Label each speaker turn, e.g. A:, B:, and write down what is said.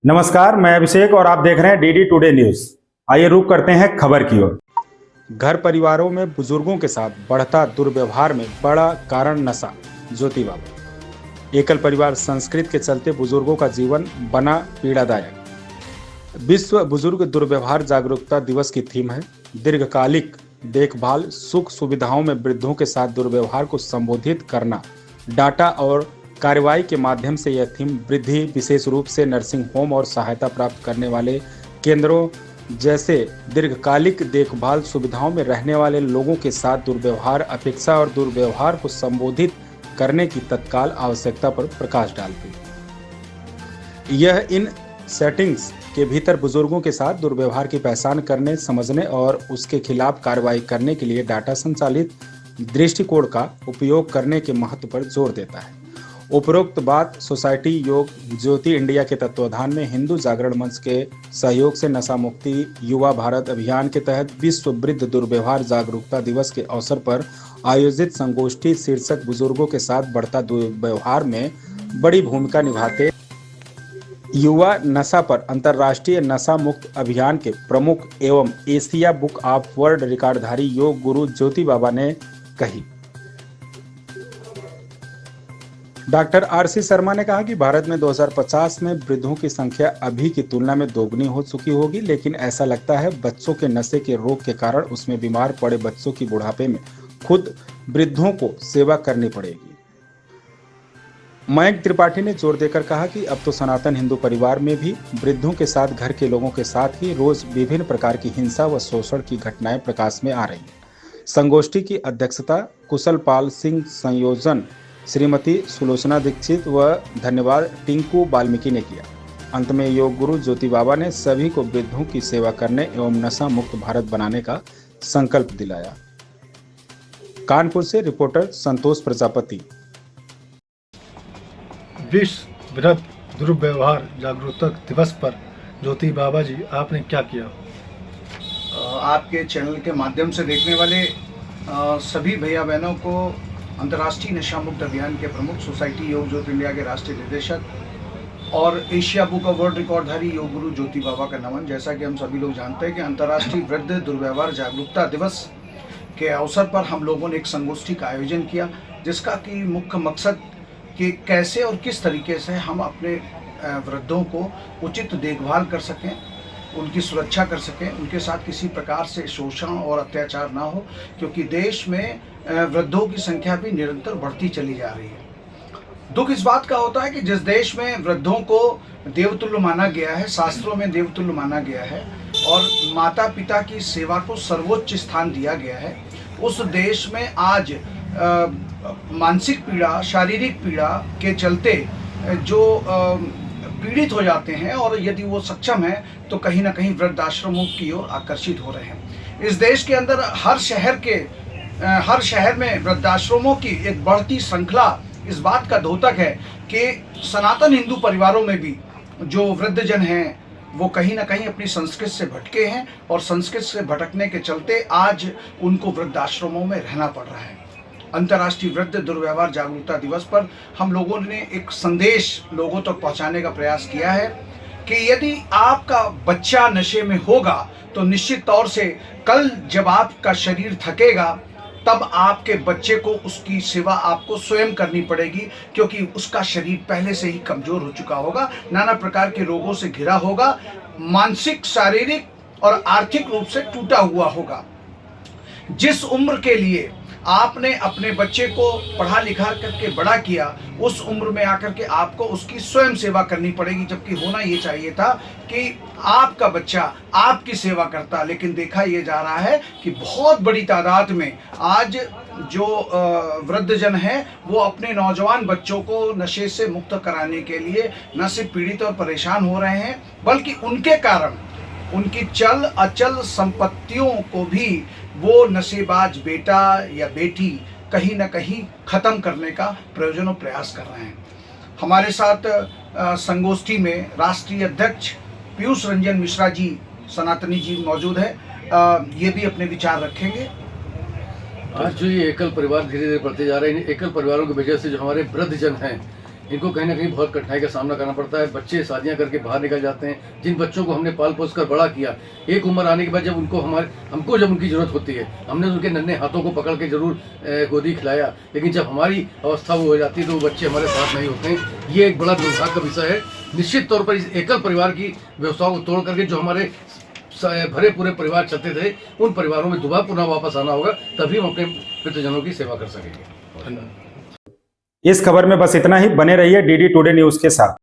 A: नमस्कार, मैं अभिषेक और आप देख रहे हैं डीडी टुडे न्यूज। आइए रुक करते हैं खबर की ओर। घर परिवारों में बुजुर्गों के साथ बढ़ता दुर्व्यवहार में बड़ा कारण नशा। ज्योति बाबा। एकल परिवार संस्कृति के चलते बुजुर्गों का जीवन बना पीड़ादायक। विश्व बुजुर्ग दुर्व्यवहार जागरूकता दिवस की थीम है दीर्घकालिक देखभाल सुख सुविधाओं में वृद्धों के साथ दुर्व्यवहार को संबोधित करना। डाटा और कार्रवाई के माध्यम से यह थीम वृद्धि विशेष रूप से नर्सिंग होम और सहायता प्राप्त करने वाले केंद्रों जैसे दीर्घकालिक देखभाल सुविधाओं में रहने वाले लोगों के साथ दुर्व्यवहार अपेक्षा और दुर्व्यवहार को संबोधित करने की तत्काल आवश्यकता पर प्रकाश डालती है। यह इन सेटिंग्स के भीतर बुजुर्गों के साथ दुर्व्यवहार की पहचान करने, समझने और उसके खिलाफ कार्रवाई करने के लिए डाटा संचालित दृष्टिकोण का उपयोग करने के महत्व पर जोर देता है। उपरोक्त बात सोसाइटी योग ज्योति इंडिया के तत्वाधान में हिंदू जागरण मंच के सहयोग से नशा मुक्ति युवा भारत अभियान के तहत विश्व वृद्ध दुर्व्यवहार जागरूकता दिवस के अवसर पर आयोजित संगोष्ठी शीर्षक बुजुर्गों के साथ बढ़ता दुर्व्यवहार में बड़ी भूमिका निभाते युवा नशा पर अंतर्राष्ट्रीय नशा मुक्त अभियान के प्रमुख एवं Asia book of world रिकॉर्डधारी yoga guru ज्योति बाबा ने कही। डॉक्टर आरसी शर्मा ने कहा कि भारत में 2050 में वृद्धों की संख्या अभी की तुलना में दोगुनी हो चुकी होगी, लेकिन ऐसा लगता है बच्चों के नशे के रोग के कारण उसमें बीमार पड़े बच्चों की बुढ़ापे में खुद वृद्धों को सेवा करनी पड़ेगी। मयंक त्रिपाठी ने जोर देकर कहा कि अब तो सनातन हिंदू परिवार में भी वृद्धों के साथ घर के लोगों के साथ ही रोज विभिन्न प्रकार की हिंसा व शोषण की घटनाएं प्रकाश में आ रही हैं। संगोष्ठी की अध्यक्षता कुशल पाल सिंह, संयोजन श्रीमती सुलोचना दीक्षित व धन्यवाद टिंकू वाल्मीकि ने किया। अंत में योग गुरु ज्योति बाबा ने सभी को वृद्धों की सेवा करने एवं नशा मुक्त भारत बनाने का संकल्प दिलाया। कानपुर से रिपोर्टर संतोष प्रजापति।
B: विश्व वृद्ध दुर्व्यवहार जागरूकता दिवस पर ज्योति बाबा जी आपने क्या किया?
C: आपके चैनल के माध्यम से देखने वाले सभी भैया बहनों को अंतर्राष्ट्रीय नशा मुक्त अभियान के प्रमुख सोसाइटी योग ज्योति इंडिया के राष्ट्रीय निदेशक और Asia book of world रिकॉर्डधारी yoga guru ज्योति बाबा का नमन। जैसा कि हम सभी लोग जानते हैं कि अंतर्राष्ट्रीय वृद्ध दुर्व्यवहार जागरूकता दिवस के अवसर पर हम लोगों ने एक संगोष्ठी का आयोजन किया, जिसका कि मुख्य मकसद कि कैसे और किस तरीके से हम अपने वृद्धों को उचित देखभाल कर सकें, उनकी सुरक्षा कर सकें, उनके साथ किसी प्रकार से शोषण और अत्याचार ना हो, क्योंकि देश में वृद्धों की संख्या भी निरंतर बढ़ती चली जा रही है। दुख इस बात का होता है कि जिस देश में वृद्धों को देवतुल्य माना गया है, शास्त्रों में देवतुल्य माना गया है और माता पिता की सेवा को सर्वोच्च स्थान दिया गया है, उस देश में आज मानसिक पीड़ा, शारीरिक पीड़ा के चलते जो पीड़ित हो जाते हैं और यदि वो सक्षम है तो कहीं ना कहीं वृद्धाश्रमों की ओर आकर्षित हो रहे हैं। इस देश के अंदर हर शहर में वृद्धाश्रमों की एक बढ़ती श्रृंखला इस बात का द्योतक है कि सनातन हिंदू परिवारों में भी जो वृद्धजन हैं वो कहीं ना कहीं अपनी संस्कृति से भटके हैं और संस्कृति से भटकने के चलते आज उनको वृद्धाश्रमों में रहना पड़ रहा है। अंतर्राष्ट्रीय वृद्ध दुर्व्यवहार जागरूकता दिवस पर हम लोगों ने एक संदेश लोगों तक पहुंचाने का प्रयास किया है कि यदि आपका बच्चा नशे में होगा तो निश्चित तौर से कल जब आपका शरीर थकेगा तब आपके बच्चे को उसकी सेवा आपको स्वयं करनी पड़ेगी, क्योंकि उसका शरीर पहले से ही कमजोर हो चुका होगा, नाना प्रकार के रोगों से घिरा होगा, मानसिक, शारीरिक और आर्थिक रूप से टूटा हुआ होगा। जिस उम्र के लिए आपने अपने बच्चे को पढ़ा लिखा करके बड़ा किया, उस उम्र में आकर के आपको उसकी स्वयं सेवा करनी पड़ेगी, जबकि होना ये चाहिए था कि आपका बच्चा आपकी सेवा करता। लेकिन देखा ये जा रहा है कि बहुत बड़ी तादाद में आज जो वृद्धजन हैं वो अपने नौजवान बच्चों को नशे से मुक्त कराने के लिए न सिर्फ पीड़ित और परेशान हो रहे हैं, बल्कि उनके कारण उनकी चल अचल संपत्तियों को भी वो नशेबाज बेटा या बेटी कहीं ना कहीं खत्म करने का प्रयोजन और प्रयास कर रहे हैं। हमारे साथ संगोष्ठी में राष्ट्रीय अध्यक्ष पीयूष रंजन मिश्रा जी, सनातनी जी मौजूद है, ये भी अपने विचार रखेंगे।
D: आज जो ये एकल परिवार धीरे धीरे बढ़ते जा रहे हैं, इन एकल परिवारों की वजह से जो हमारे वृद्धजन हैं इनको कहीं ना कहीं बहुत कठिनाई का सामना करना पड़ता है। बच्चे शादियां करके बाहर निकल जाते हैं, जिन बच्चों को हमने पाल पोस कर बड़ा किया, एक उम्र आने के बाद जब हमको जब उनकी ज़रूरत होती है, हमने उनके नन्हे हाथों को पकड़ के जरूर गोदी खिलाया, लेकिन जब हमारी अवस्था वो हो जाती है तो वो बच्चे हमारे साथ नहीं होते हैं। ये एक बड़ा दुर्भाग्य का विषय है। निश्चित तौर पर इस एकल परिवार की व्यवस्थाओं को तोड़ करके जो हमारे भरे पूरे परिवार चलते थे, उन परिवारों में दोबारा पुनः वापस आना होगा, तभी हम अपने पितृजनों की सेवा कर सकेंगे।
A: इस खबर में बस इतना ही। बने रहिए डीडी टुडे न्यूज के साथ।